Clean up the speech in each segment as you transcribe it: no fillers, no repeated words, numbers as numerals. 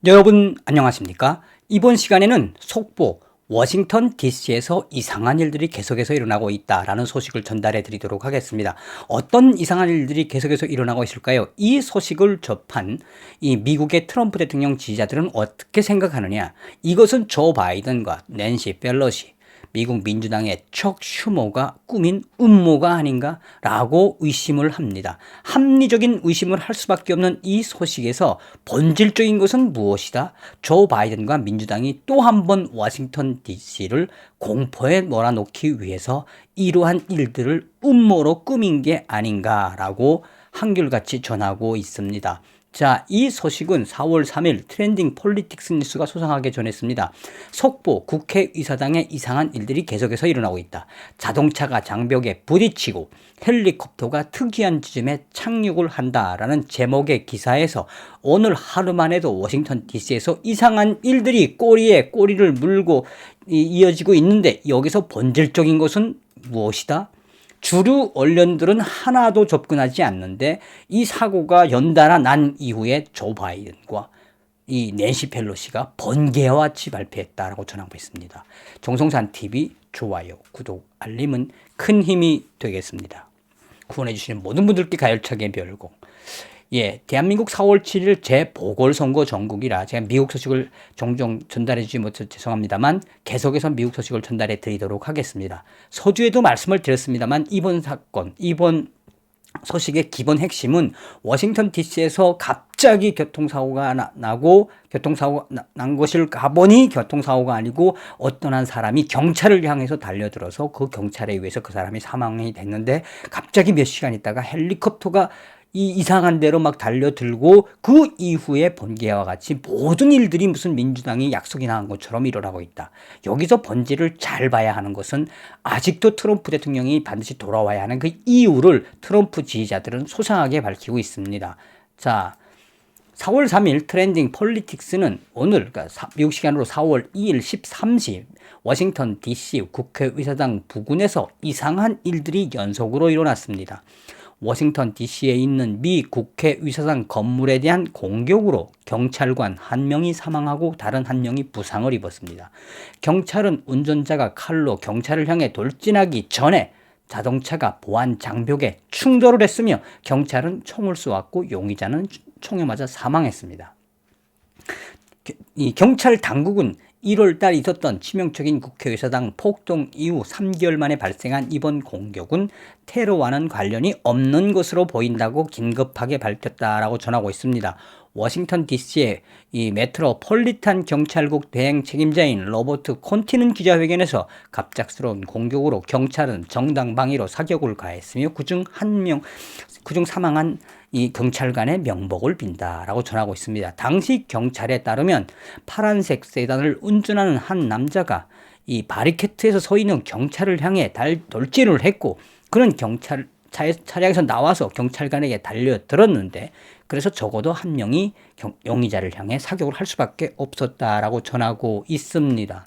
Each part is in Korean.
여러분 안녕하십니까? 이번 시간에는 속보 워싱턴 DC에서 이상한 일들이 계속해서 일어나고 있다라는 소식을 전달해 드리도록 하겠습니다. 어떤 이상한 일들이 계속해서 일어나고 있을까요? 이 소식을 접한 이 미국의 트럼프 대통령 지지자들은 어떻게 생각하느냐? 이것은 조 바이든과 낸시 펠로시 미국 민주당의 척 슈머가 꾸민 음모가 아닌가라고 의심을 합니다. 합리적인 의심을 할 수밖에 없는 이 소식에서 본질적인 것은 무엇이다? 조 바이든과 민주당이 또 한 번 워싱턴 DC를 공포에 몰아넣기 위해서 이러한 일들을 음모로 꾸민 게 아닌가라고 한결같이 전하고 있습니다. 자, 이 소식은 4월 3일 트렌딩 폴리틱스 뉴스가 소상하게 전했습니다. 속보 국회의사당에 이상한 일들이 계속해서 일어나고 있다. 자동차가 장벽에 부딪히고 헬리콥터가 특이한 지점에 착륙을 한다라는 제목의 기사에서 오늘 하루만 해도 워싱턴 DC에서 이상한 일들이 꼬리에 꼬리를 물고 이어지고 있는데 여기서 본질적인 것은 무엇이다? 주류 언론들은 하나도 접근하지 않는데 이 사고가 연달아 난 이후에 조 바이든과 이 낸시 펠로시가 번개와 같이 발표했다라고 전하고 있습니다. 정성산 TV 좋아요, 구독, 알림은 큰 힘이 되겠습니다. 후원해 주시는 모든 분들께 가열차게 별공. 예, 대한민국 4월 7일 재보궐선거 전국이라 제가 미국 소식을 종종 전달해 주지 못해서 죄송합니다만 계속해서 미국 소식을 전달해 드리도록 하겠습니다. 서두에도 말씀을 드렸습니다만 이번 사건, 이번 소식의 기본 핵심은 워싱턴 DC에서 갑자기 교통사고가 나고 교통사고가 난 것을 가보니 교통사고가 아니고 어떤 한 사람이 경찰을 향해서 달려들어서 그 경찰에 의해서 그 사람이 사망이 됐는데 갑자기 몇 시간 있다가 헬리콥터가 이상한 데로 막 달려들고 그 이후에 번개와 같이 모든 일들이 무슨 민주당이 약속이 나간 것처럼 일어나고 있다. 여기서 본질을 잘 봐야 하는 것은 아직도 트럼프 대통령이 반드시 돌아와야 하는 그 이유를 트럼프 지지자들은 소상하게 밝히고 있습니다. 자, 4월 3일 트렌딩 폴리틱스는 오늘 그러니까 미국 시간으로 4월 2일 13시 워싱턴 DC 국회의사당 부근에서 이상한 일들이 연속으로 일어났습니다. 워싱턴 DC에 있는 미 국회의사당 건물에 대한 공격으로 경찰관 한 명이 사망하고 다른 한 명이 부상을 입었습니다. 경찰은 운전자가 칼로 경찰을 향해 돌진하기 전에 자동차가 보안 장벽에 충돌을 했으며 경찰은 총을 쏘았고 용의자는 총에 맞아 사망했습니다. 이 경찰 당국은 1월 달 있었던 치명적인 국회의사당 폭동 이후 3개월 만에 발생한 이번 공격은 테러와는 관련이 없는 것으로 보인다고 긴급하게 밝혔다라고 전하고 있습니다. 워싱턴 DC의 이 메트로폴리탄 경찰국 대행 책임자인 로버트 콘티는 기자회견에서 갑작스러운 공격으로 경찰은 정당방위로 사격을 가했으며 그중 사망한 이 경찰관의 명복을 빈다라고 전하고 있습니다. 당시 경찰에 따르면 파란색 세단을 운전하는 한 남자가 이 바리케트에서 서 있는 경찰을 향해 돌진을 했고 그는 경찰 차량에서 나와서 경찰관에게 달려들었는데 그래서 적어도 한 명이 용의자를 향해 사격을 할 수밖에 없었다라고 전하고 있습니다.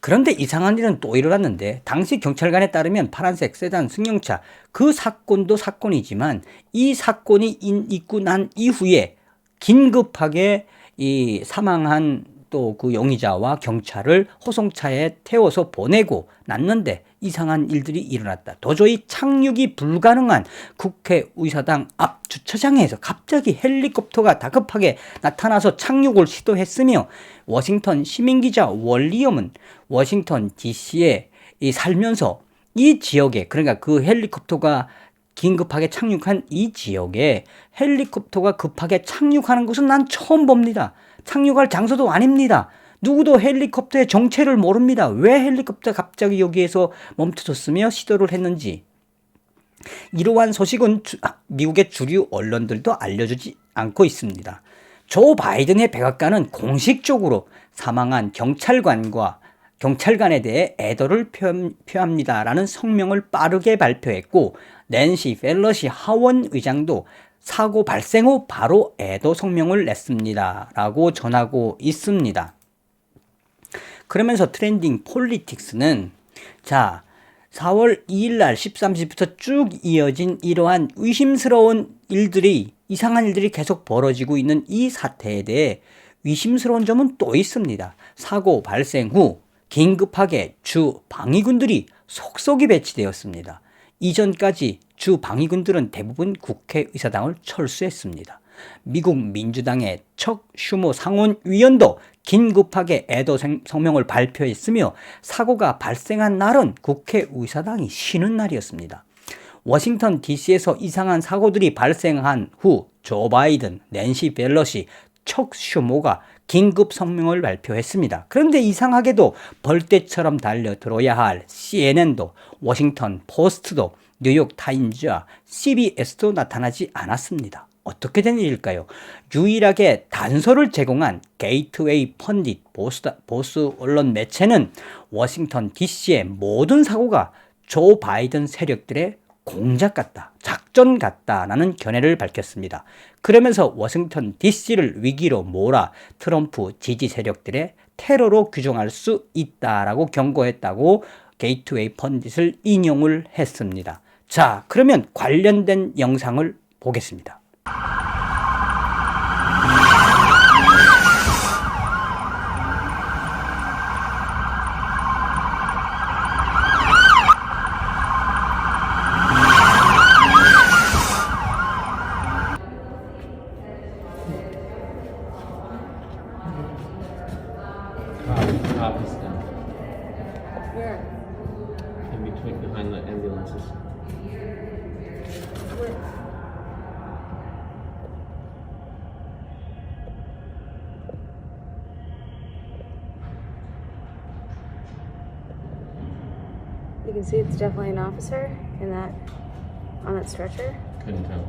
그런데 이상한 일은 또 일어났는데 당시 경찰관에 따르면 파란색 세단 승용차 그 사건도 사건이지만 이 사건이 있고 난 이후에 긴급하게 이 사망한 또 그 용의자와 경찰을 호송차에 태워서 보내고 났는데 이상한 일들이 일어났다. 도저히 착륙이 불가능한 국회의사당 앞 주차장에서 갑자기 헬리콥터가 다급하게 나타나서 착륙을 시도했으며 워싱턴 시민기자 월리엄은 워싱턴 DC에 살면서 이 지역에 그러니까 그 헬리콥터가 긴급하게 착륙한 이 지역에 헬리콥터가 급하게 착륙하는 것은 난 처음 봅니다. 착륙할 장소도 아닙니다. 누구도 헬리콥터의 정체를 모릅니다. 왜 헬리콥터가 갑자기 여기에서 멈춰섰으며 시도를 했는지. 이러한 소식은 미국의 주류 언론들도 알려주지 않고 있습니다. 조 바이든의 백악관은 공식적으로 사망한 경찰관에 대해 애도를 표합니다라는 성명을 빠르게 발표했고 낸시 펠로시 하원 의장도 사고 발생 후 바로 애도 성명을 냈습니다. 라고 전하고 있습니다. 그러면서 트렌딩 폴리틱스는 자 4월 2일 날 13시부터 쭉 이어진 이러한 의심스러운 일들이 이상한 일들이 계속 벌어지고 있는 이 사태에 대해 의심스러운 점은 또 있습니다. 사고 발생 후 긴급하게 주 방위군들이 속속이 배치되었습니다. 이전까지 주 방위군들은 대부분 국회의사당을 철수했습니다. 미국 민주당의 척 슈머 상원의원도 긴급하게 애도 성명을 발표했으며 사고가 발생한 날은 국회의사당이 쉬는 날이었습니다. 워싱턴 DC에서 이상한 사고들이 발생한 후 조 바이든, 낸시 벨러시, 척 슈머가 긴급 성명을 발표했습니다. 그런데 이상하게도 벌떼처럼 달려들어야 할 CNN도, 워싱턴 포스트도, 뉴욕 타임즈와 CBS도 나타나지 않았습니다. 어떻게 된 일일까요? 유일하게 단서를 제공한 게이트웨이 펀딧 보수 언론 매체는 워싱턴 DC의 모든 사고가 조 바이든 세력들의 공작 같다, 작전 같다라는 견해를 밝혔습니다. 그러면서 워싱턴 DC를 위기로 몰아 트럼프 지지 세력들의 테러로 규정할 수 있다라고 경고했다고 게이트웨이 펀딧을 인용을 했습니다. 자, 그러면 관련된 영상을 보겠습니다. Cop is down Where? in between behind the ambulances. Where? You can see it's definitely an officer in that on that stretcher. Couldn't tell.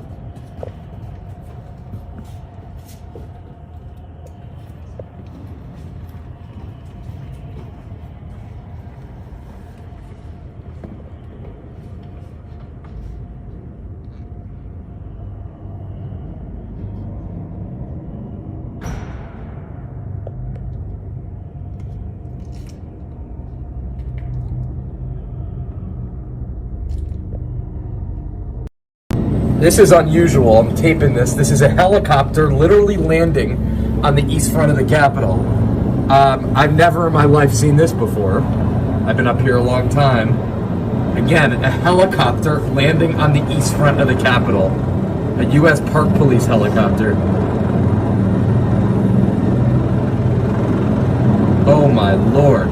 This is unusual. I'm taping this. This is a helicopter literally landing on the east front of the Capitol. I've never in my life seen this before. I've been up here a long time. Again, a helicopter landing on the east front of the Capitol. A U.S. Park Police helicopter. Oh my lord.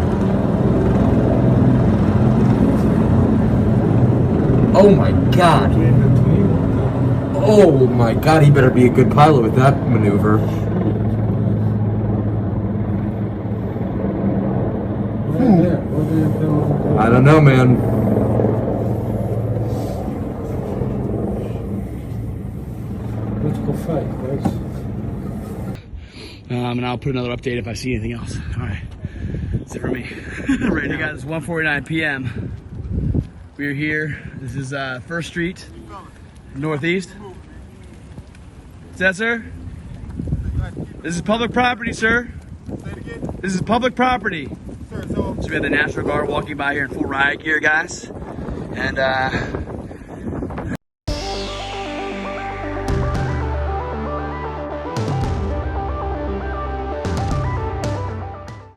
Oh my god. Oh my god, he better be a good pilot with that maneuver. I don't know, man. Let's go fight, guys. And I'll put another update if I see anything else. All right, that's it for me. Right now, guys, it's 1:49 p.m. We're here. This is First Street, Northeast. Is that, sir? This is public property, sir. This is public property. So we have the National Guard walking by here in full riot gear, guys. And